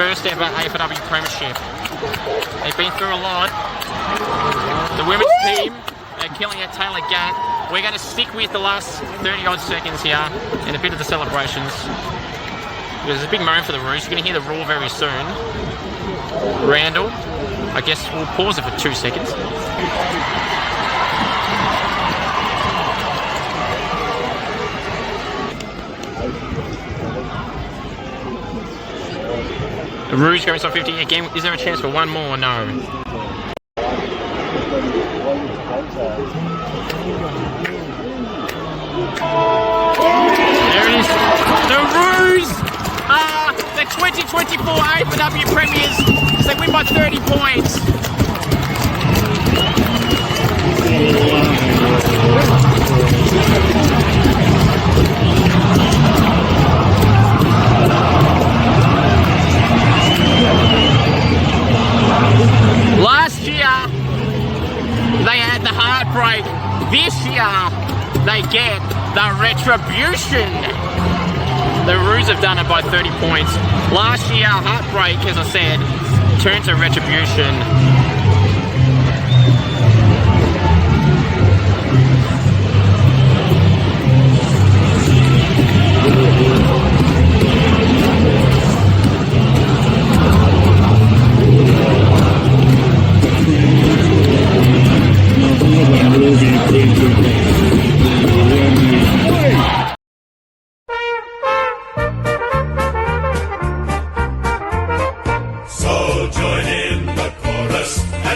first ever AFLW premiership. They've been through a lot. The women's team are killing it, Taylor Gatt. We're going to stick with the last 30 odd seconds here and a bit of the celebrations. There's a big moment for the Roos. You're going to hear the roar very soon. Randall, I guess we'll pause it for 2 seconds. The Roos going on 50 again. Is there a chance for one more? No. There it is. The Roos are the 2024 AFLW premiers. They win by 30 points. Last year, they had the heartbreak. This year, they get the retribution. The Roos have done it by 30 points. Last year, heartbreak, as I said, turned to retribution.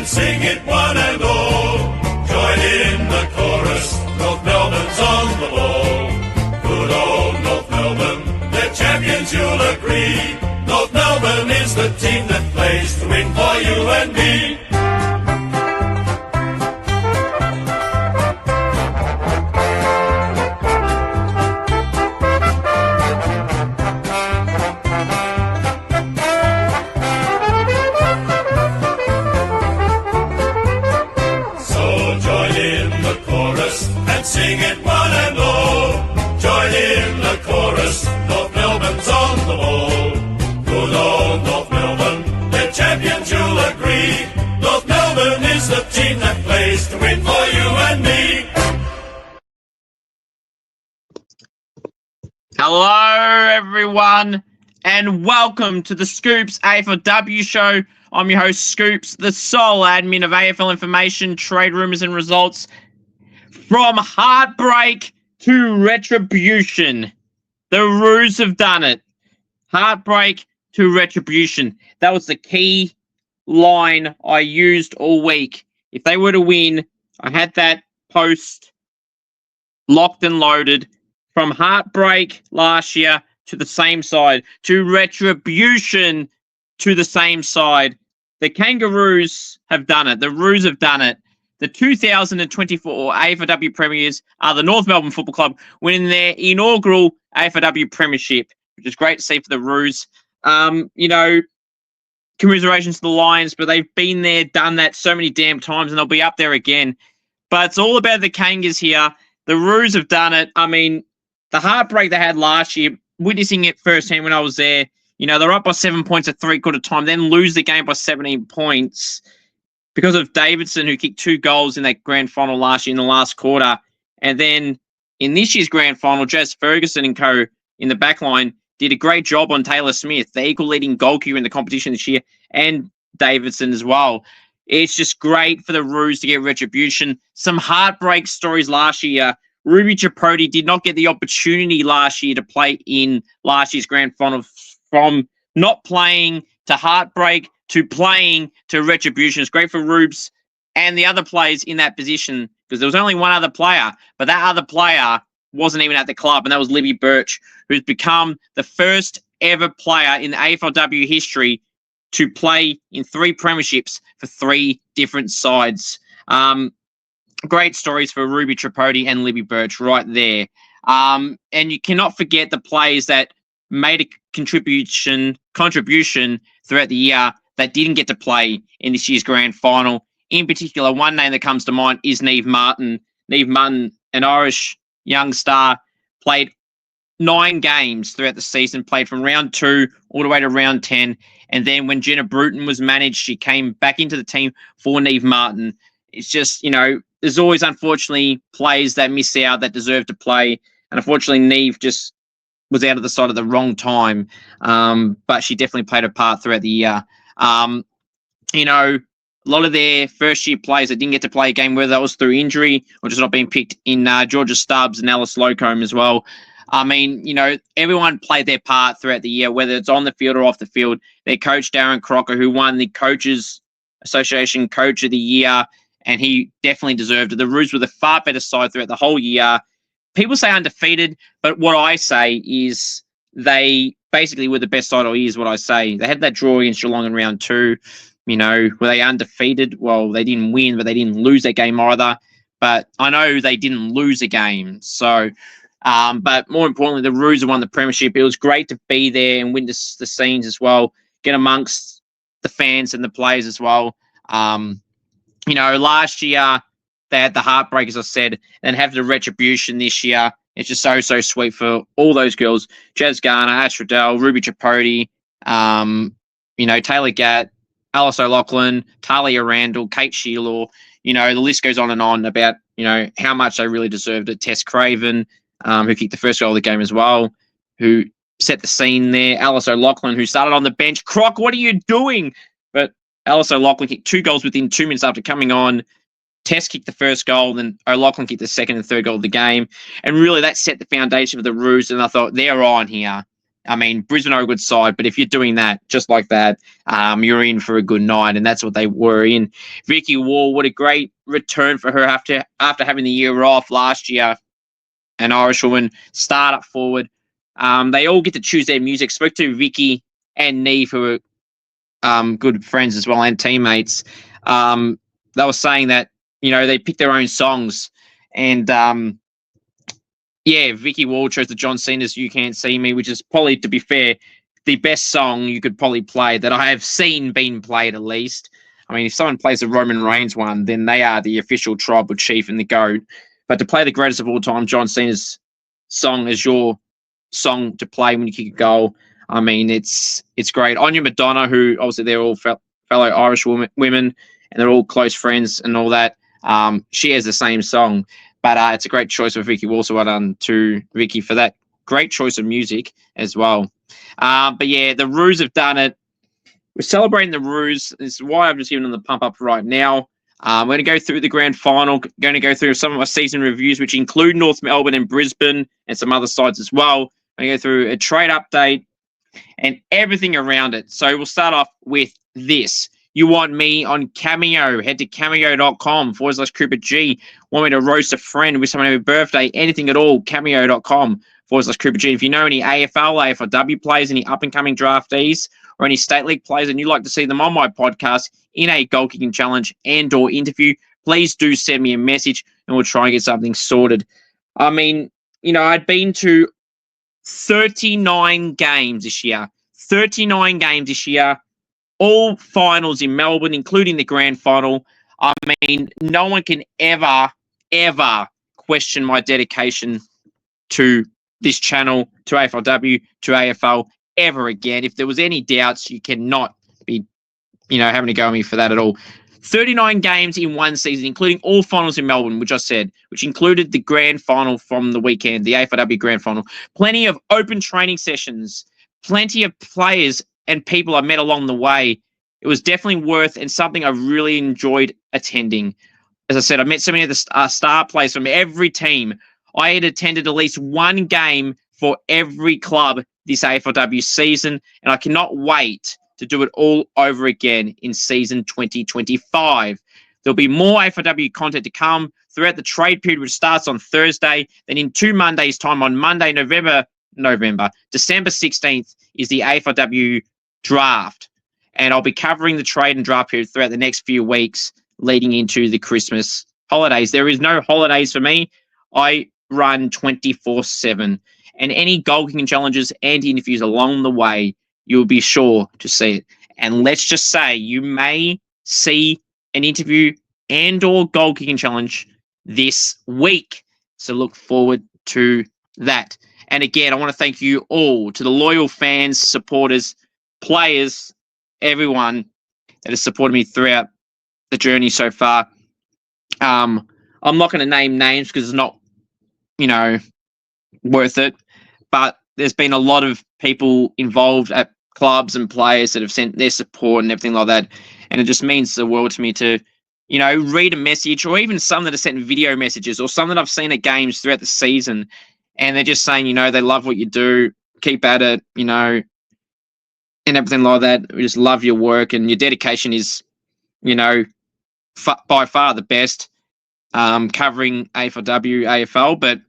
Sing it one and all. Join in the chorus. North Melbourne's on the ball. Good old North Melbourne, they're champions, you'll agree. North Melbourne is the team that plays to win for you and me. Sing it one and all. Join in the chorus. North Melbourne's on the ball. Good old North Melbourne, they're champions, you'll agree. North Melbourne is the team that plays to win for you and me. Hello, everyone, and welcome to the SCOOPS AFLW show. I'm your host, Scoops, the sole admin of AFL information, trade rumours and results. From heartbreak to retribution. The Roos have done it. Heartbreak to retribution. That was the key line I used all week. If they were to win, I had that post locked and loaded. From heartbreak last year to the same side. To retribution to the same side. The Kangaroos have done it. The Roos have done it. The 2024 AFLW Premiers are the North Melbourne Football Club winning their inaugural AFLW Premiership, which is great to see for the Roos. Commiserations to the Lions, but they've been there, done that so many damn times, and they'll be up there again. But it's all about the Kangas here. The Roos have done it. I mean, the heartbreak they had last year, witnessing it firsthand when I was there, they're up by 7 points at three-quarter time, then lose the game by 17 points. Because of Davidson, who kicked 2 goals in that grand final last year in the last quarter. And then in this year's grand final, Jazz Ferguson and co. in the back line did a great job on Taylor Smith, the equal leading goalkeeper in the competition this year, and Davidson as well. It's just great for the Roos to get retribution. Some heartbreak stories last year. Ruby Chiproti did not get the opportunity last year to play in last year's grand final, from not playing to heartbreak to playing to retribution. It's great for Rubes and the other players in that position, because there was only one other player, but that other player wasn't even at the club, and that was Libby Birch, who's become the first ever player in the AFLW history to play in 3 premierships for 3 different sides. Great stories for Ruby Tripodi and Libby Birch right there. And you cannot forget the players that made a contribution throughout the year that didn't get to play in this year's grand final. In particular, one name that comes to mind is Neve Martin. Neve Martin, an Irish young star, played 9 games throughout the season, played from round 2 all the way to round 10. And then when Jenna Bruton was managed, she came back into the team for Neve Martin. It's just, there's always, unfortunately, players that miss out that deserve to play. And unfortunately, Neve just was out of the side at the wrong time. But she definitely played a part throughout the year. A lot of their first-year players that didn't get to play a game, whether that was through injury or just not being picked in, Georgia Stubbs and Alice Locombe as well. Everyone played their part throughout the year, whether it's on the field or off the field. Their coach, Darren Crocker, who won the Coaches Association Coach of the Year, and he definitely deserved it. The Roos were the far better side throughout the whole year. People say undefeated, but what I say is they basically were the best side all year, is what I say. They had that draw against Geelong in round 2. Were they undefeated? Well, they didn't win, but they didn't lose that game either. But I know they didn't lose a game. So, but more importantly, the Roos won the premiership. It was great to be there and witness the scenes as well, get amongst the fans and the players as well. Last year they had the heartbreak, as I said, and have the retribution this year. It's just so, so sweet for all those girls. Jazz Garner, Ash Riddell, Ruby Tripodi, Taylor Gatt, Alice O'Loughlin, Talia Randall, Kate Sheelaw. The list goes on and on about, how much they really deserved it. Tess Craven, who kicked the first goal of the game as well, who set the scene there. Alice O'Loughlin, who started on the bench. Croc, what are you doing? But Alice O'Loughlin kicked 2 goals within 2 minutes after coming on. Tess kicked the first goal, then O'Loughlin kicked the second and third goal of the game. And really that set the foundation for the Roos, and I thought, they're on here. Brisbane are a good side, but if you're doing that just like that, you're in for a good night, and that's what they were in. Vicky Wall, what a great return for her after having the year off last year. An Irish woman, start up forward. They all get to choose their music. Spoke to Vicky and Neve, who are good friends as well and teammates. They were saying that, they pick their own songs. And, Vicky Wall chose the John Cena's You Can't See Me, which is probably, to be fair, the best song you could probably play that I have seen being played at least. If someone plays the Roman Reigns one, then they are the official tribal chief and the GOAT. But to play the greatest of all time, John Cena's song, as your song to play when you kick a goal, it's great. Anya Madonna, who obviously they're all fellow Irish women, and they're all close friends and all that. She has the same song. But it's a great choice for Vicky. Also well done to Vicky for that great choice of music as well. The Roos have done it. We're celebrating the Roos. This is why I'm just giving them the pump up right now. We're going to go through the grand final, going to go through some of our season reviews, which include North Melbourne and Brisbane and some other sides as well. We're going to go through a trade update and everything around it. So we'll start off with this. You want me on Cameo, head to cameo.com/Cooper G. Want me to roast a friend, wish someone happy birthday, anything at all, cameo.com/Cooper G. If you know any AFL, AFLW players, any up-and-coming draftees, or any state league players, and you'd like to see them on my podcast in a goal kicking challenge and or interview, please do send me a message and we'll try and get something sorted. I'd been to 39 games this year. 39 games this year. All finals in Melbourne, including the grand final. No one can ever question my dedication to this channel, to AFLW, to AFL, ever again. If there was any doubts, you cannot be, having to go at me for that at all. 39 games in one season, including all finals in Melbourne, which I said, which included the grand final from the weekend, the AFLW grand final. Plenty of open training sessions, plenty of players and people I met along the way. It was definitely worth and something I really enjoyed attending. As I said, I met so many of the star players from every team. I had attended at least one game for every club this AFLW season, and I cannot wait to do it all over again in season 2025. There'll be more AFLW content to come throughout the trade period, which starts on Thursday. Then in 2 Mondays' time, on Monday, December 16th, is the AFLW draft. And I'll be covering the trade and draft period throughout the next few weeks leading into the Christmas holidays. There is no holidays for me. I run 24/7. And any goal kicking challenges and interviews along the way, you'll be sure to see it. And let's just say you may see an interview and or goal kicking challenge this week. So look forward to that. And again, I want to thank you all, to the loyal fans, supporters, players, everyone that has supported me throughout the journey so far. I'm not going to name names because it's not, worth it. But there's been a lot of people involved at clubs and players that have sent their support and everything like that. And it just means the world to me to, read a message, or even some that have sent video messages, or some that I've seen at games throughout the season. And they're just saying, they love what you do, keep at it, and everything like that. We just love your work, and your dedication is, by far the best, covering AFLW, AFL, but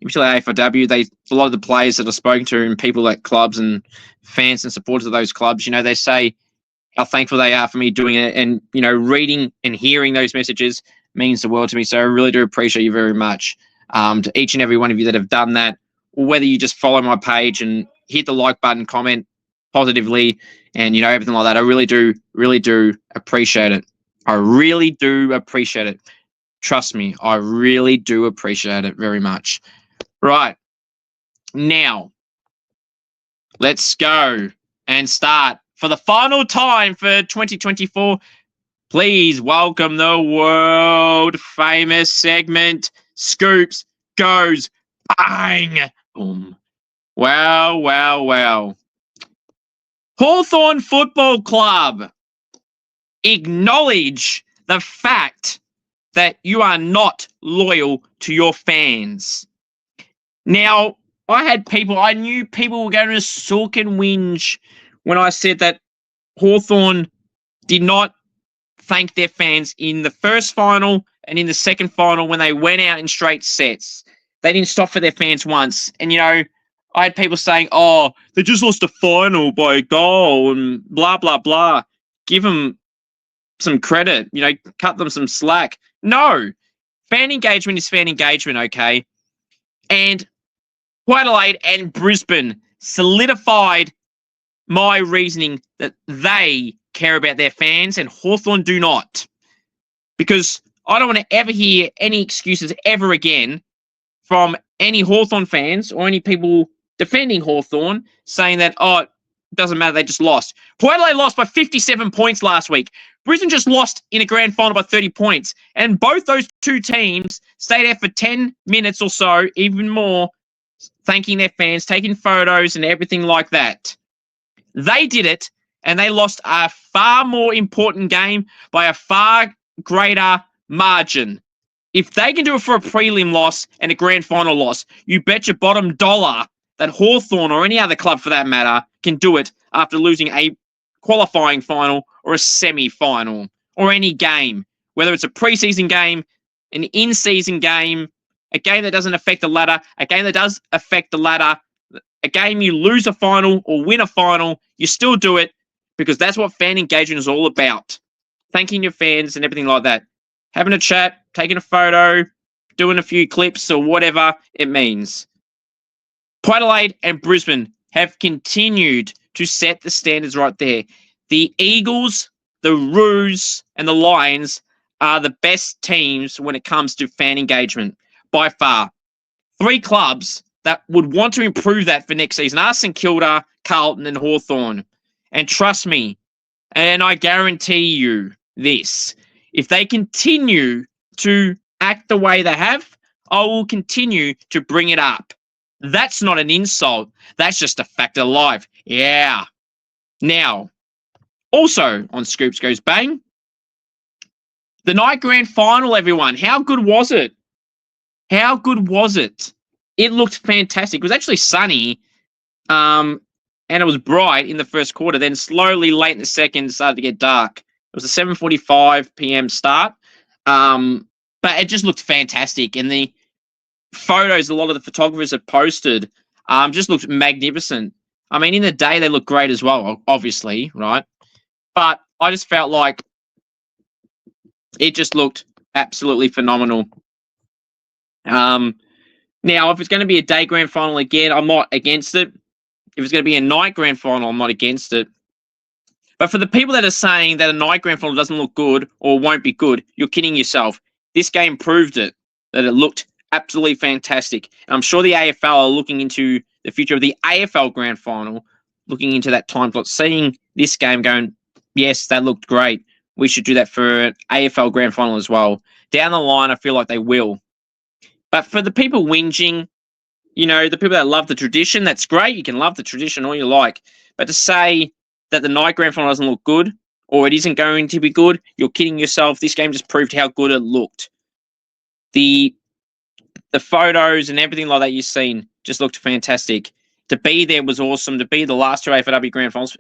particularly AFLW, a lot of the players that I've spoken to and people at clubs and fans and supporters of those clubs, they say how thankful they are for me doing it. And, reading and hearing those messages means the world to me. So I really do appreciate you very much. To each and every one of you that have done that, or whether you just follow my page and hit the like button, comment positively, and, everything like that. I really do appreciate it. I really do appreciate it. Trust me, I really do appreciate it very much. Right. Now, let's go and start for the final time for 2024. Please welcome the world famous segment, Scoops Goes Bang. Boom. Wow. Hawthorn Football Club, acknowledge the fact that you are not loyal to your fans. Now, I knew people were going to sulk and whinge when I said that Hawthorn did not thank their fans in the first final and in the second final when they went out in straight sets. They didn't stop for their fans once. And, I had people saying, oh, they just lost a final by a goal and blah, blah, blah. Give them some credit, cut them some slack. No, fan engagement is fan engagement, okay? And Adelaide and Brisbane solidified my reasoning that they care about their fans and Hawthorn do not. Because I don't want to ever hear any excuses ever again from any Hawthorn fans or any people defending Hawthorn saying that, oh, it doesn't matter, they just lost. Port Adelaide lost by 57 points last week. Brisbane just lost in a grand final by 30 points. And both those two teams stayed there for 10 minutes or so, even more, thanking their fans, taking photos and everything like that. They did it, and they lost a far more important game by a far greater margin. If they can do it for a prelim loss and a grand final loss, you bet your bottom dollar that Hawthorn or any other club for that matter can do it after losing a qualifying final or a semi-final or any game, whether it's a preseason game, an in-season game, a game that doesn't affect the ladder, a game that does affect the ladder, a game you lose a final or win a final, you still do it because that's what fan engagement is all about. Thanking your fans and everything like that. Having a chat, taking a photo, doing a few clips or whatever it means. Port Adelaide and Brisbane have continued to set the standards right there. The Eagles, the Roos, and the Lions are the best teams when it comes to fan engagement, by far. 3 clubs that would want to improve that for next season are St Kilda, Carlton, and Hawthorn. And trust me, and I guarantee you this, if they continue to act the way they have, I will continue to bring it up. That's not an insult. That's just a fact of life. Yeah. Now, also on Scoops Goes Bang, the night grand final, everyone. How good was it? How good was it? It looked fantastic. It was actually sunny, and it was bright in the first quarter. Then slowly, late in the second, started to get dark. It was a 7:45 p.m. start, but it just looked fantastic. And the photos a lot of the photographers have posted just looked magnificent. I mean, in the day, they look great as well, obviously, right? But I just felt like it just looked absolutely phenomenal. Now, if it's going to be a day grand final again, I'm not against it. If it's going to be a night grand final, I'm not against it. But for the people that are saying that a night grand final doesn't look good or won't be good, you're kidding yourself. This game proved it, that it looked absolutely fantastic. And I'm sure the AFL are looking into the future of the AFL Grand Final, looking into that time slot, seeing this game going, yes, that looked great. We should do that for an AFL Grand Final as well. Down the line, I feel like they will. But for the people whinging, the people that love the tradition, that's great. You can love the tradition all you like. But to say that the night Grand Final doesn't look good, or it isn't going to be good, you're kidding yourself. This game just proved how good it looked. The photos and everything like that you've seen just looked fantastic. To be there was awesome. To be the last two AFLW Grand Finals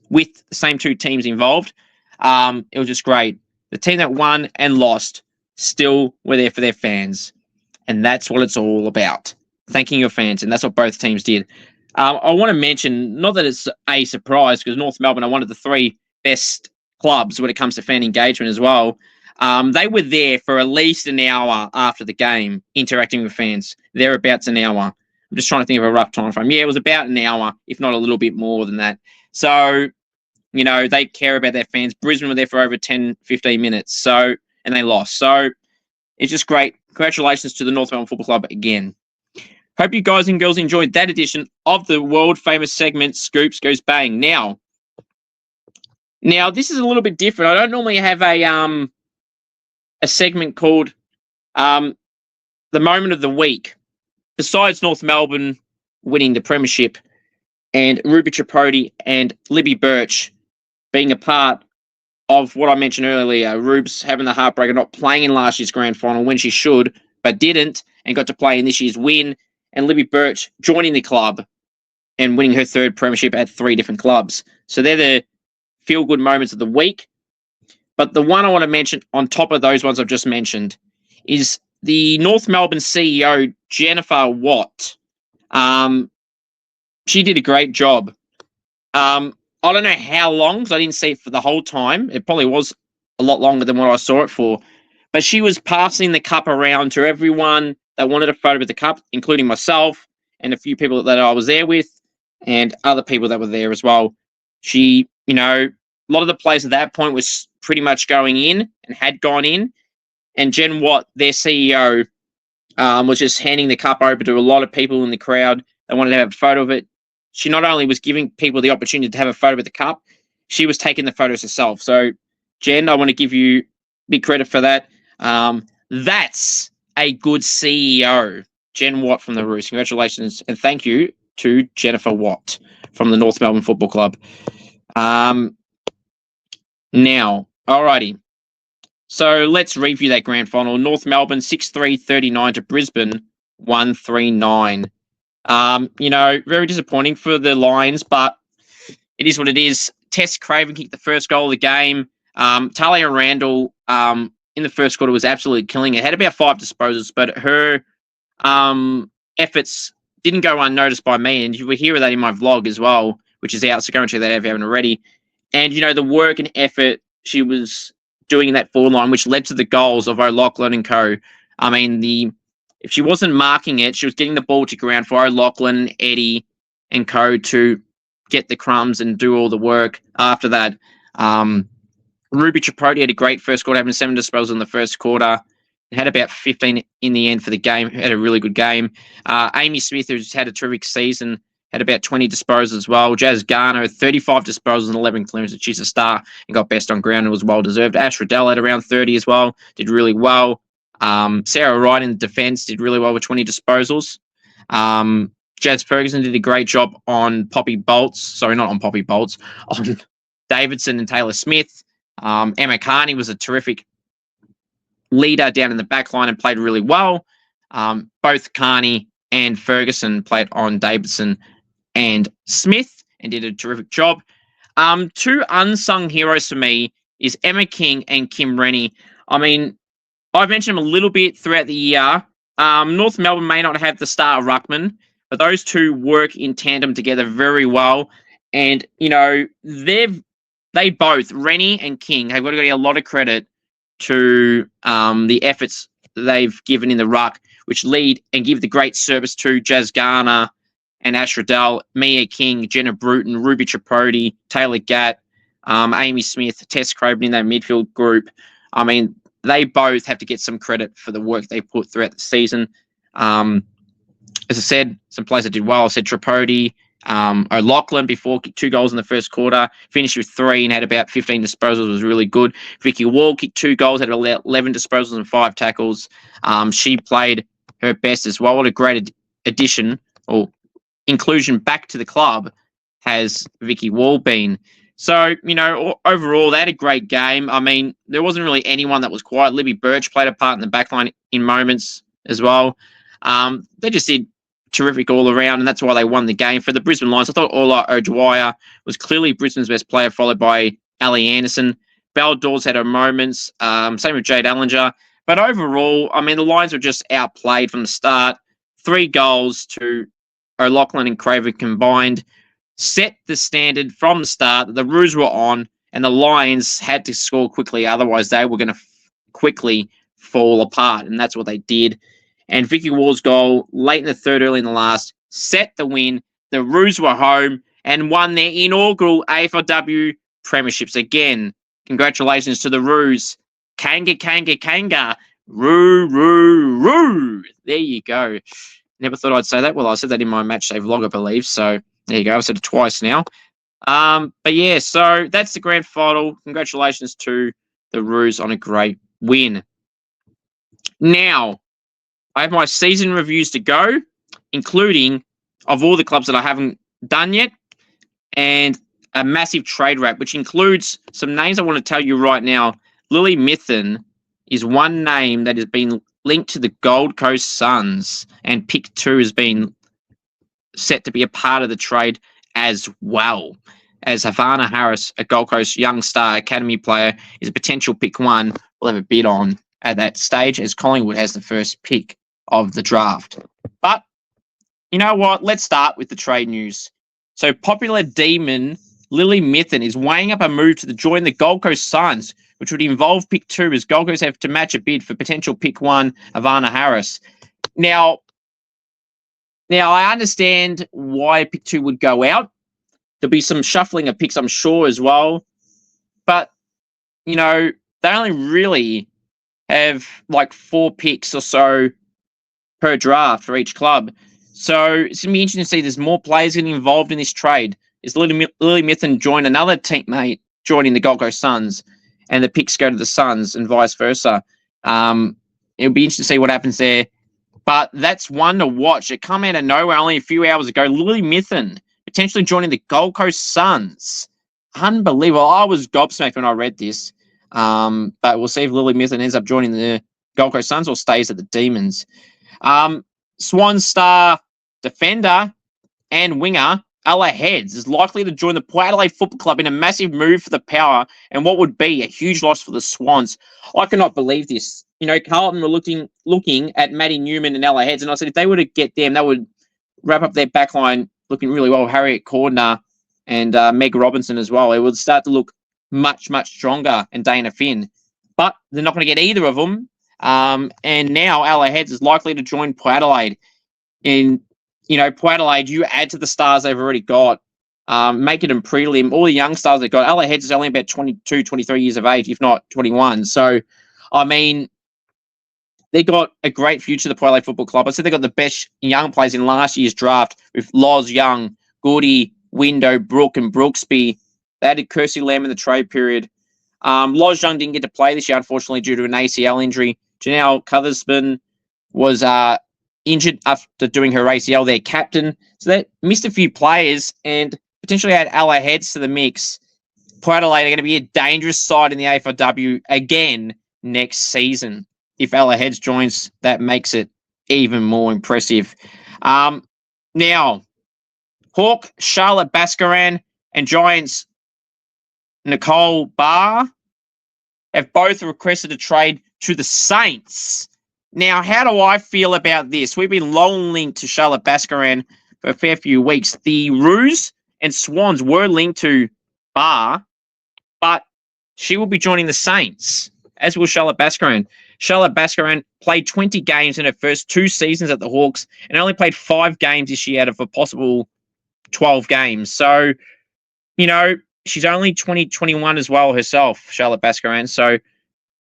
with the same two teams involved, it was just great. The team that won and lost still were there for their fans. And that's what it's all about. Thanking your fans. And that's what both teams did. I want to mention, not that it's a surprise, because North Melbourne are one of the three best clubs when it comes to fan engagement as well. They were there for at least an hour after the game, interacting with fans. Thereabouts an hour. I'm just trying to think of a rough time frame. Yeah, it was about an hour, if not a little bit more than that. So, they care about their fans. Brisbane were there for over 10, 15 minutes. And they lost. So it's just great. Congratulations to the North Melbourne Football Club again. Hope you guys and girls enjoyed that edition of the world-famous segment, Scoops Goes Bang. Now, this is a little bit different. I don't normally have a segment called the Moment of the Week. Besides North Melbourne winning the premiership and Ruby Tripodi and Libby Birch being a part of what I mentioned earlier, Rubes having the heartbreak of not playing in last year's grand final when she should, but didn't, and got to play in this year's win, and Libby Birch joining the club and winning her third premiership at 3 different clubs. So they're the feel-good moments of the week. But the one I want to mention on top of those ones I've just mentioned is the North Melbourne CEO, Jennifer Watt. She did a great job. I don't know how long, because I didn't see it for the whole time. It probably was a lot longer than what I saw it for. But she was passing the cup around to everyone that wanted a photo with the cup, including myself and a few people that I was there with and other people that were there as well. She, a lot of the players at that point was pretty much going in and had gone in. And Jen Watt, their CEO, was just handing the cup over to a lot of people in the crowd that wanted to have a photo of it. She not only was giving people the opportunity to have a photo with the cup, she was taking the photos herself. So, Jen, I want to give you big credit for that. That's a good CEO. Jen Watt from the Roos. Congratulations and thank you to Jennifer Watt from the North Melbourne Football Club. Now, alrighty. So let's review that grand final. North Melbourne 6-3-39 to Brisbane 1-3-9. Very disappointing for the Lions, but it is what it is. Tess Craven kicked the first goal of the game. Talia Randall in the first quarter was absolutely killing it. Had about 5 disposals, but her efforts didn't go unnoticed by me, and you will hear that in my vlog as well, which is out, so go and check that out if you haven't already. And, the work and effort she was doing in that forward line, which led to the goals of O'Loughlin and co. I mean, if she wasn't marking it, she was getting the ball to ground for O'Loughlin, Eddie, and co. to get the crumbs and do all the work after that. Ruby Tripodi had a great first quarter, having 7 disposals in the first quarter. Had about 15 in the end for the game. Had a really good game. Amy Smith, who's had a terrific season, had about 20 disposals as well. Jazz Garner, 35 disposals and 11 clearances. She's a star and got best on ground and was well-deserved. Ash Riddell had around 30 as well. Did really well. Sarah Wright in the defence did really well with 20 disposals. Jazz Ferguson did a great job on Poppy Bolts. Sorry, not on Poppy Bolts. On Davidson and Taylor Smith. Emma Carney was a terrific leader down in the back line and played really well. Both Carney and Ferguson played on Davidson and Smith and did a terrific job. 2 unsung heroes for me is Emma King and Kim Rennie. I mean, I've mentioned them a little bit throughout the year. North Melbourne may not have the star ruckman, but those two work in tandem together very well. And, they both, Rennie and King, have got to get a lot of credit to the efforts they've given in the ruck, which lead and give the great service to Jazz Garner and Ash Riddell, Mia King, Jenna Bruton, Ruby Tripodi, Taylor Gatt, Amy Smith, Tess Craven in that midfield group. I mean, they both have to get some credit for the work they put throughout the season. As I said, some players that did well. I said Tripodi, O'Loughlin before kicked 2 goals in the first quarter, finished with 3 and had about 15 disposals, was really good. Vicky Wall kicked 2 goals, had 11 disposals and 5 tackles. She played her best as well. What a great addition or inclusion back to the club has Vicky Wall been. So, overall, they had a great game. I mean, there wasn't really anyone that was quiet. Libby Birch played a part in the backline in moments as well. They just did terrific all around, and that's why they won the game. For the Brisbane Lions, I thought Ola O'Dwyer was clearly Brisbane's best player, followed by Ali Anderson. Belle Dawes had her moments, same with Jade Allinger. But overall, I mean, the Lions were just outplayed from the start. 3 goals to O'Loughlin and Craven combined set the standard from the start. The Roos were on, and the Lions had to score quickly. Otherwise, they were going to quickly fall apart, and that's what they did. And Vicky Wall's goal late in the third, early in the last, set the win. The Roos were home and won their inaugural AFLW premierships again. Congratulations to the Roos. Kanga, Kanga, Kanga. Roo, Roo, Roo. There you go. Never thought I'd say that. Well, I said that in my match day vlog, I believe. So there you go. I've said it twice now. But yeah, so that's the grand final. Congratulations to the Roos on a great win. Now, I have my season reviews to go, including of all the clubs that I haven't done yet, and a massive trade wrap, which includes some names I want to tell you right now. Lily Mithen is one name that has been linked to the Gold Coast Suns, and pick 2 has been set to be a part of the trade as well. As Havana Harris, a Gold Coast young star academy player, is a potential pick 1. We'll have a bid on at that stage, as Collingwood has the first pick of the draft. But you know what? Let's start with the trade news. So popular demon Lily Mithen is weighing up a move to join the Gold Coast Suns, which would involve pick 2, as Gold Coast have to match a bid for potential pick 1, Havana Harris. Now I understand why pick 2 would go out. There'll be some shuffling of picks, I'm sure, as well. But, they only really have like 4 picks or so per draft for each club. So it's going to be interesting to see there's more players getting involved in this trade. Is Lily Mithen join another teammate joining the Gold Coast Suns, and the picks go to the Suns and vice versa? It'll be interesting to see what happens there. But that's one to watch. It come out of nowhere only a few hours ago. Lily Mithen potentially joining the Gold Coast Suns. Unbelievable. I was gobsmacked when I read this. But we'll see if Lily Mithen ends up joining the Gold Coast Suns or stays at the Demons. Swan star defender and winger Ella Heads is likely to join the Port Adelaide Football Club in a massive move for the Power and what would be a huge loss for the Swans. I cannot believe this. Carlton were looking at Maddi Newman and Ella Heads, and I said if they were to get them, that would wrap up their backline looking really well. Harriet Cordner and Meg Robinson as well. It would start to look much, much stronger, and Dana Finn. But they're not going to get either of them. And now Ella Heads is likely to join Port Adelaide. In Port Adelaide, you add to the stars they've already got, make it in prelim, all the young stars they've got. Ella Heads is only about 22, 23 years of age, if not 21. So, I mean, they got a great future, the Port Adelaide Football Club. I said they got the best young players in last year's draft with Loz Young, Goody, Window, Brooke, and Brooksby. They added Kirsty Lamb in the trade period. Loz Young didn't get to play this year, unfortunately, due to an ACL injury. Janelle Cothersman was injured after doing her ACL, their captain. So they missed a few players and potentially add Ella Heads to the mix. Port Adelaide are going to be a dangerous side in the AFLW again next season. If Ella Heads joins, that makes it even more impressive. Now, Hawk, Charlotte Baskaran, and Giants Nicole Barr have both requested a trade to the Saints. Now, how do I feel about this? We've been long linked to Charlotte Baskaran for a fair few weeks. The Roos and Swans were linked to Barr, but she will be joining the Saints, as will Charlotte Baskaran. Charlotte Baskaran played 20 games in her first 2 seasons at the Hawks and only played 5 games this year out of a possible 12 games. So, she's only 21 as well herself, Charlotte Baskaran. So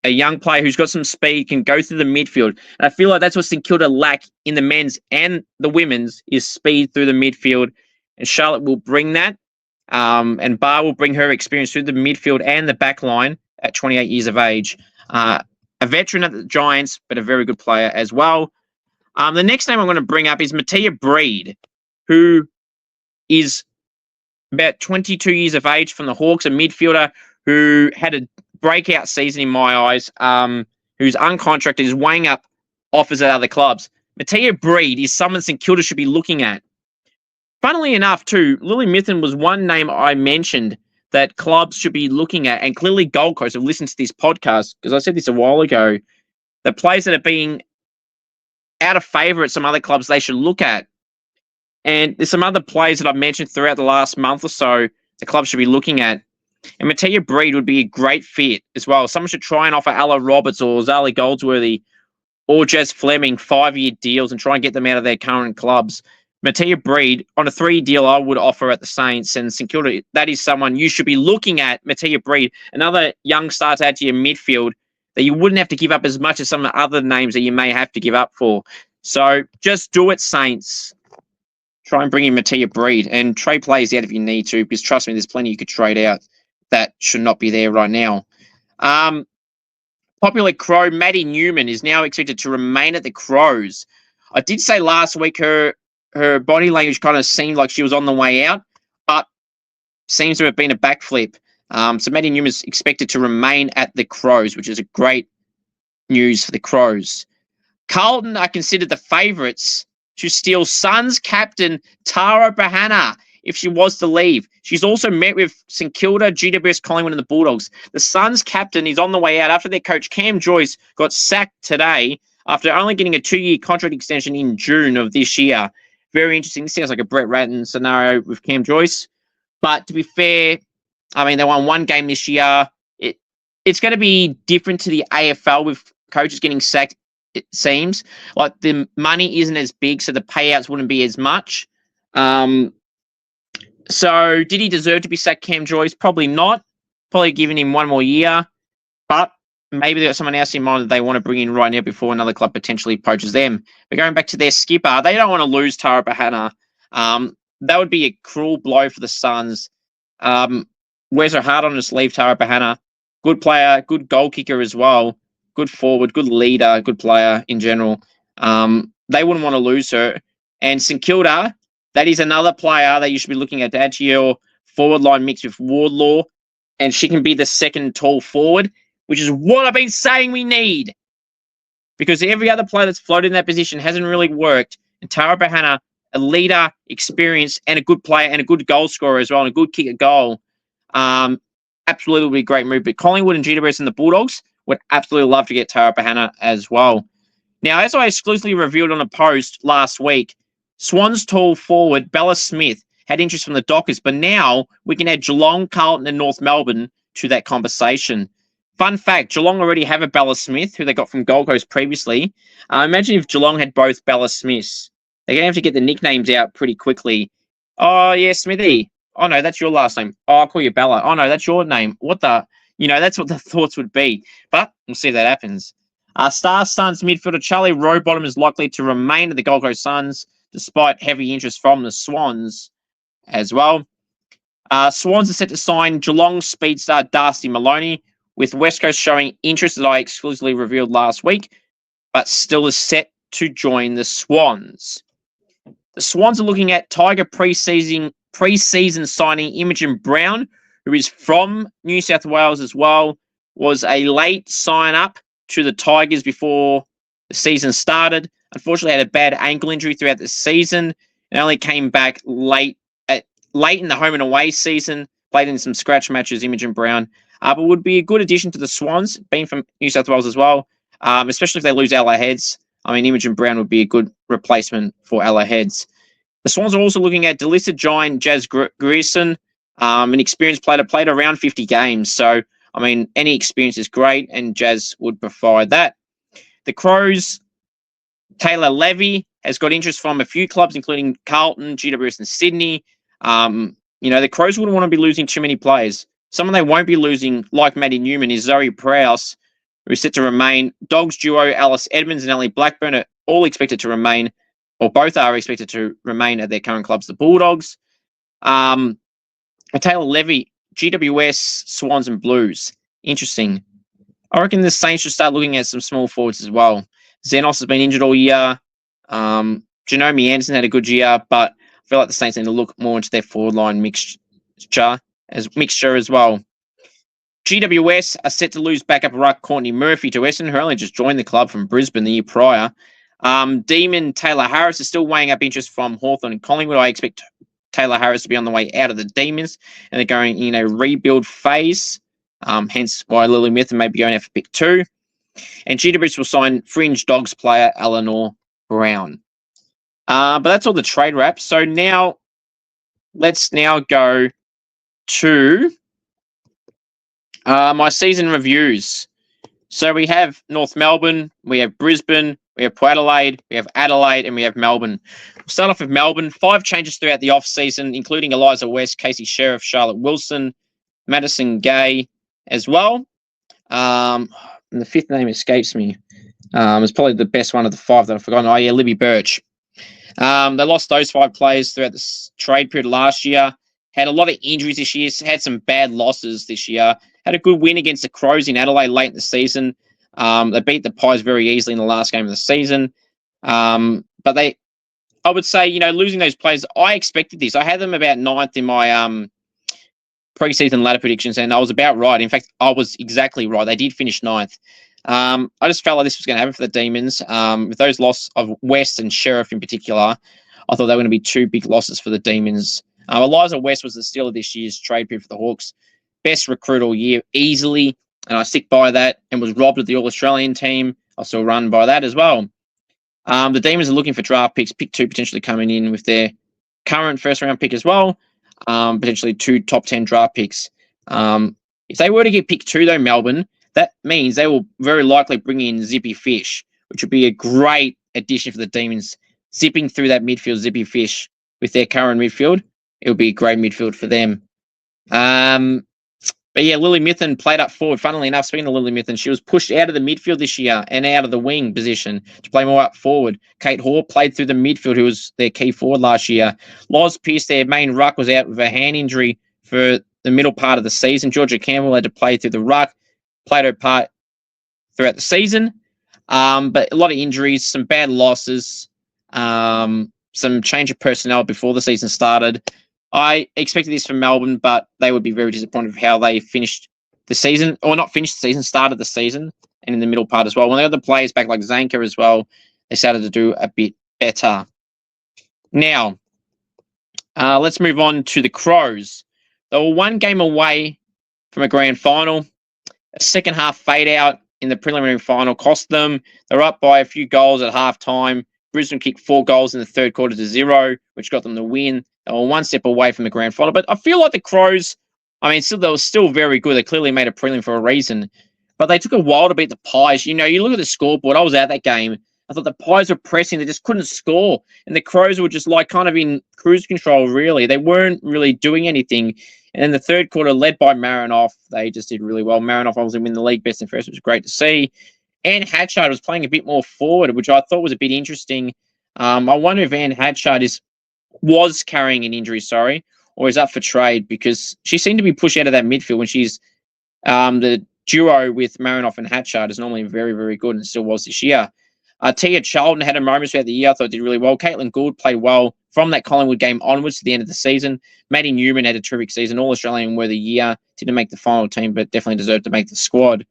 a young player who's got some speed, can go through the midfield. And I feel like that's what St Kilda lack in the men's and the women's is speed through the midfield. And Charlotte will bring that. And Bar will bring her experience through the midfield and the back line at 28 years of age. A veteran at the Giants, but a very good player as well. The next name I'm going to bring up is Mattia Breed, who is about 22 years of age from the Hawks, a midfielder who had a breakout season in my eyes, who's uncontracted, is weighing up offers at other clubs. Mattia Breed is someone St Kilda should be looking at. Funnily enough, too, Lily Mithen was one name I mentioned that clubs should be looking at, and clearly Gold Coast have listened to this podcast, because I said this a while ago, the players that are being out of favour at some other clubs they should look at. And there's some other players that I've mentioned throughout the last month or so the club should be looking at. And Mattia Breed would be a great fit as well. Someone should try and offer Ella Roberts or Zali Goldsworthy or Jez Fleming 5-year deals and try and get them out of their current clubs. Mattia Breed, on a 3-year deal, I would offer at the Saints and St Kilda. That is someone you should be looking at, Mattia Breed, another young star to add to your midfield that you wouldn't have to give up as much as some of the other names that you may have to give up for. So just do it, Saints. Try and bring in Mattia Breed and trade players out if you need to, because trust me, there's plenty you could trade out that should not be there right now. Popular Crow, Maddi Newman, is now expected to remain at the Crows. I did say last week her body language kind of seemed like she was on the way out, but seems to have been a backflip. So Maddi Newman's expected to remain at the Crows, which is a great news for the Crows. Carlton are considered the favourites to steal Suns captain Tara Bahana if she was to leave. She's also met with St Kilda, GWS, Collingwood and the Bulldogs. The Suns captain is on the way out after their coach Cam Joyce got sacked today after only getting a 2-year contract extension in June of this year. Very interesting. This sounds like a Brett Ratton scenario with Cam Joyce. But to be fair, I mean, they won one game this year. It's going to be different to the AFL with coaches getting sacked, it seems. Like the money isn't as big, so the payouts wouldn't be as much. So did he deserve to be sacked, Cam Joyce? Probably not. Probably giving him one more year. But maybe they've got someone else in mind that they want to bring in right now before another club potentially poaches them. But going back to their skipper, they don't want to lose Tara Bahana. That would be a cruel blow for the Suns. Wears her heart on her sleeve, Tara Bahana. Good player, good goal kicker as well. Good forward, good leader, good player in general. They wouldn't want to lose her. And St Kilda, that is another player that you should be looking at to add to your forward line mix with Wardlaw. And she can be the second tall forward, which is what I've been saying we need. Because every other player that's floated in that position hasn't really worked. And Tara Bahana, a leader, experienced, and a good player, and a good goal scorer as well, and a good kick at goal. Absolutely would be a great move. But Collingwood and GWS and the Bulldogs would absolutely love to get Tara Bahana as well. Now, as I exclusively revealed on a post last week, Swans tall forward Bella Smith had interest from the Dockers, but now we can add Geelong, Carlton and North Melbourne to that conversation. Fun fact, Geelong already have a Bella Smith, who they got from Gold Coast previously. Imagine if Geelong had both Bella Smiths. They're going to have to get the nicknames out pretty quickly. Oh, yeah, Smithy. Oh, no, that's your last name. Oh, I'll call you Bella. Oh, no, that's your name. What the... that's what the thoughts would be. But we'll see if that happens. Star Suns midfielder Charlie Rowbottom is likely to remain at the Gold Coast Suns, despite heavy interest from the Swans as well. Swans are set to sign Geelong speed star Darcy Maloney, with West Coast showing interest that I exclusively revealed last week, but still is set to join the Swans. The Swans are looking at Tiger pre-season signing Imogen Brown, who is from New South Wales as well, was a late sign-up to the Tigers before the season started. Unfortunately, had a bad ankle injury throughout the season and only came back late in the home and away season, played in some scratch matches, Imogen Brown, but would be a good addition to the Swans, being from New South Wales as well, especially if they lose Ella Heads. I mean, Imogen Brown would be a good replacement for Ella Heads. The Swans are also looking at delisted giant Jazz Grierson, an experienced player, played around 50 games. So, I mean, any experience is great, and Jazz would provide that. The Crows, Taylor Levy has got interest from a few clubs, including Carlton, GWS and Sydney. The Crows wouldn't want to be losing too many players. Someone they won't be losing, like Maddi Newman, is Zoe Prowse, who are set to remain. Dogs duo Alice Edmonds and Ellie Blackburn are all expected to remain, or both are expected to remain at their current clubs, the Bulldogs. Taylor Levy, GWS, Swans and Blues. Interesting. I reckon the Saints should start looking at some small forwards as well. Xenos has been injured all year. Janome Anderson had a good year, but I feel like the Saints need to look more into their forward line mixture as well. GWS are set to lose backup ruck Courtney Murphy to Essendon, who only just joined the club from Brisbane the year prior. Demon Taylor Harris is still weighing up interest from Hawthorn and Collingwood. I expect Taylor Harris to be on the way out of the Demons, and they're going in a rebuild phase. Hence why Lily Mithen may be going out for pick 2. And GWS will sign fringe Dogs player Eleanor Brown. But that's all the trade wraps. So now, let's now go to my season reviews. So we have North Melbourne, we have Brisbane, we have Port Adelaide, we have Adelaide, and we have Melbourne. We'll start off with Melbourne. 5 changes throughout the off-season, including Eliza West, Casey Sheriff, Charlotte Wilson, Madison Gay as well. And the 5th name escapes me. It's probably the best one of the 5 that I've forgotten. Oh, yeah, Libby Birch. They lost those 5 players throughout the trade period last year. Had a lot of injuries this year. Had some bad losses this year. Had a good win against the Crows in Adelaide late in the season. They beat the Pies very easily in the last game of the season. But I would say, losing those players, I expected this. I had them about 9th in my pre-season ladder predictions, and I was about right. In fact, I was exactly right. They did finish 9th. I just felt like this was going to happen for the Demons. With those loss of West and Sheriff in particular, I thought they were going to be 2 big losses for the Demons. Eliza West was the steal of this year's trade period for the Hawks. Best recruit all year, easily, and I stick by that, and was robbed of the All-Australian team. I'll still run by that as well. The Demons are looking for draft picks, pick 2 potentially coming in with their current first-round pick as well, potentially 2 top 10 draft picks. If they were to get pick 2, though, Melbourne, that means they will very likely bring in Zippy Fish, which would be a great addition for the Demons. Zipping through that midfield, Zippy Fish, with their current midfield, it would be a great midfield for them. But yeah, Lily Mithen played up forward. Funnily enough, speaking of Lily Mithen, she was pushed out of the midfield this year and out of the wing position to play more up forward. Kate Hoare played through the midfield, who was their key forward last year. Loz Pearce, their main ruck, was out with a hand injury for the middle part of the season. Georgia Campbell had to play through the ruck, played her part throughout the season. But a lot of injuries, some bad losses, some change of personnel before the season started. I expected this from Melbourne, but they would be very disappointed with how they finished the season, or not finished the season, started the season, and in the middle part as well. When they had the players back like Zanka as well, they started to do a bit better. Now, let's move on to the Crows. They were 1 game away from a grand final. A second half fade out in the preliminary final cost them. They were up by a few goals at half time. Brisbane kicked 4 goals in the third quarter to 0, which got them the win. They were 1 step away from the grand final. But I feel like the Crows, they were still very good. They clearly made a prelim for a reason. But they took a while to beat the Pies. You look at the scoreboard. I was at that game. I thought the Pies were pressing. They just couldn't score. And the Crows were just kind of in cruise control, really. They weren't really doing anything. And in the third quarter, led by Marinoff, they just did really well. Marinoff obviously win the league best and first, which was great to see. Anne Hatchard was playing a bit more forward, which I thought was a bit interesting. I wonder if Anne Hatchard was carrying an injury, or is up for trade, because she seemed to be pushed out of that midfield when she's the duo with Marinoff and Hatchard is normally very, very good, and still was this year. Tia Charlton had a moment throughout the year. I thought did really well. Caitlin Gould played well from that Collingwood game onwards to the end of the season. Maddi Newman had a terrific season. All-Australian were the year. Didn't make the final team, but definitely deserved to make the squad.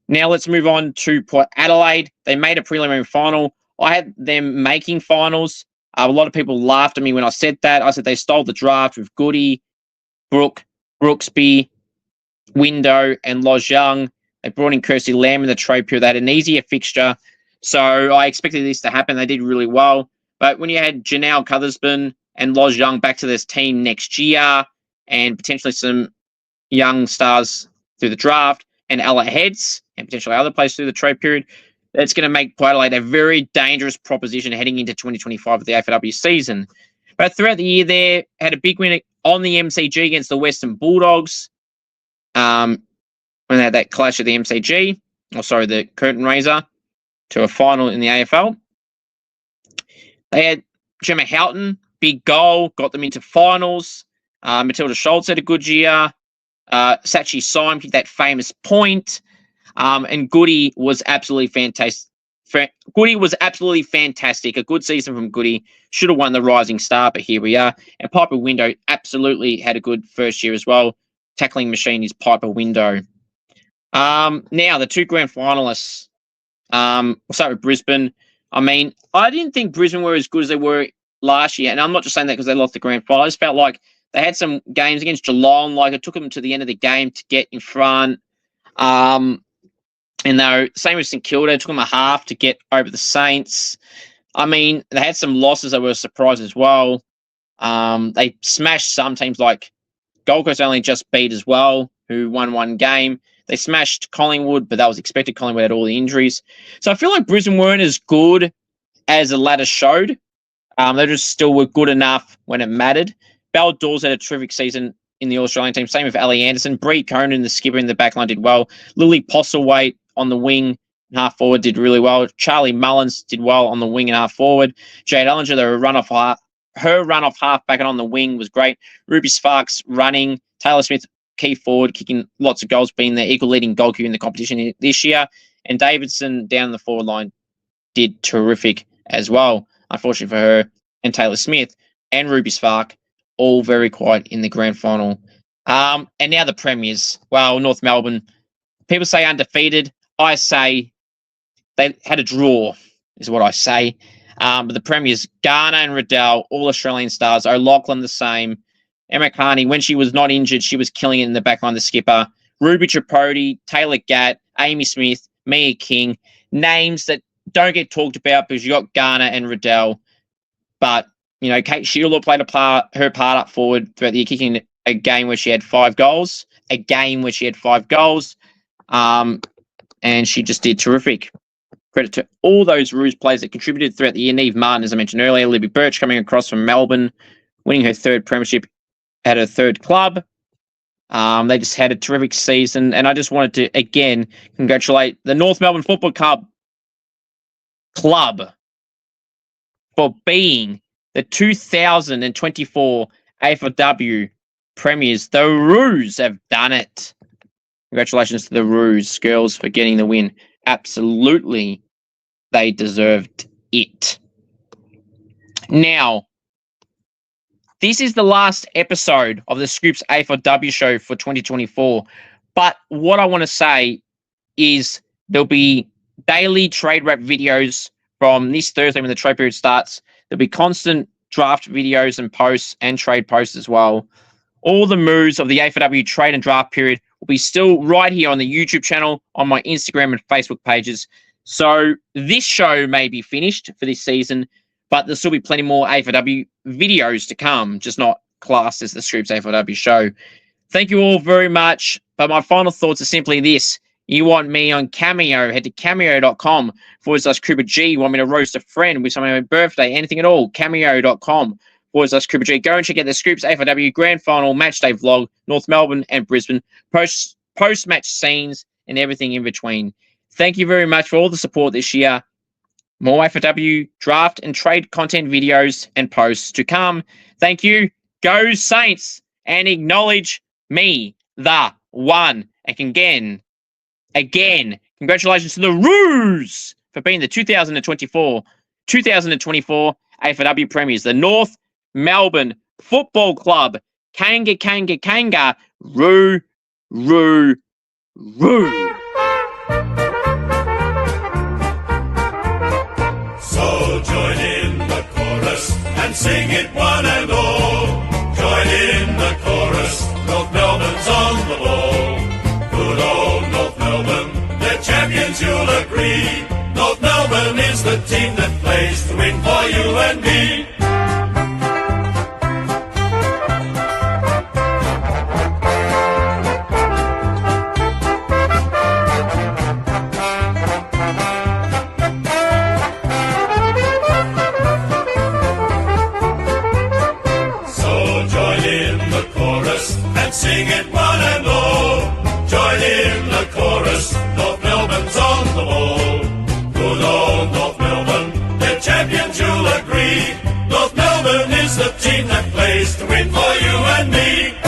Now let's move on to Port Adelaide. They made a preliminary final. I had them making finals. A lot of people laughed at me when I said that. I said they stole the draft with Goody, Brooksby, Window, and Loz Young. They brought in Kirsty Lamb in the trade period. They had an easier fixture. So I expected this to happen. They did really well. But when you had Janelle Cuthersburn and Loz Young back to this team next year, and potentially some young stars through the draft, and Ella Heads, and potentially other players through the trade period, that's going to make Port Adelaide a very dangerous proposition heading into 2025 of the AFLW season. But throughout the year there, had a big win on the MCG against the Western Bulldogs. When they had that clash at the MCG. the curtain raiser to a final in the AFL. They had Gemma Houghton, big goal, got them into finals. Matilda Schultz had a good year. Sachi Syme kicked that famous point. And Goody was absolutely fantastic. Goody was absolutely fantastic. A good season from Goody. Should have won the Rising Star, but here we are. And Piper Window absolutely had a good first year as well. Tackling machine is Piper Window. Now, the two grand finalists. We'll start with Brisbane. I mean, I didn't think Brisbane were as good as they were last year. And I'm not just saying that because they lost the grand final. I just felt like they had some games against Geelong. Like, it took them to the end of the game to get in front. And they same with St Kilda. It took them a half to get over the Saints. I mean, they had some losses that were a surprise as well. They smashed some teams like Gold Coast only just beat as well, who won one game. They smashed Collingwood, but that was expected. Collingwood had all the injuries. So I feel like Brisbane weren't as good as the ladder showed. They just still were good enough when it mattered. Belle Dawes had a terrific season in the Australian team. Same with Ali Anderson. Bree Conan, the skipper in the backline, did well. Lily Postlethwaite on the wing and half forward did really well. Charlie Mullins did well on the wing and half forward. Jade Ellinger, her run off half back and on the wing was great. Ruby Sparks running. Taylor Smith, key forward, kicking lots of goals, being the equal leading goalkeeper in the competition this year. And Davidson down the forward line did terrific as well, unfortunately for her. And Taylor Smith and Ruby Spark, all very quiet in the grand final. And now the premiers. Well, North Melbourne, people say undefeated. I say they had a draw, is what I say. But the premiers, Garner and Riddell, all Australian stars. O'Loughlin the same. Emma Carney, when she was not injured, she was killing it in the backline, the skipper. Ruby Tripodi, Taylor Gatt, Amy Smith, Mia King. Names that don't get talked about because you got Garner and Riddell. But, you know, Kate Sheila played her part up forward throughout the year, kicking a game where she had 5 goals. And she just did terrific. Credit to all those Roos players that contributed throughout the year. Neve Martin, as I mentioned earlier. Libby Birch coming across from Melbourne, winning her 3rd premiership at her 3rd club. They just had a terrific season. And I just wanted to, again, congratulate the North Melbourne Football Club for being the 2024 AFLW premiers. The Roos have done it. Congratulations to the Roos girls for getting the win. Absolutely, they deserved it. Now, this is the last episode of the Scoops AFLW show for 2024. But what I want to say is there'll be daily trade wrap videos from this Thursday when the trade period starts. There'll be constant draft videos and posts and trade posts as well. All the moves of the AFLW trade and draft period will be still right here on the YouTube channel, on my Instagram and Facebook pages. So this show may be finished for this season, but there'll still be plenty more AFLW videos to come, just not classed as the Scoops AFLW show. Thank you all very much. But my final thoughts are simply this. You want me on Cameo, head to cameo.com/Cooper G. You want me to roast a friend with something on my birthday, anything at all, cameo.com/Cooper G. Go and check out the Scoops AFLW Grand Final Matchday Vlog, North Melbourne and Brisbane, post-match scenes and everything in between. Thank you very much for all the support this year. More AFLW draft and trade content videos and posts to come. Thank you. Go Saints, and acknowledge me, the one. And again, congratulations to the Roos for being the 2024 AFLW premiers. The North Melbourne Football Club. Kanga, Roo. So join in the chorus and sing it one and all. Join in the chorus, North Melbourne's on the ball. Good old North Melbourne, they're champions, you'll agree. North Melbourne is the team that plays to win for you and me. Sing it one and all. Join in the chorus, North Melbourne's on race to win for you and me.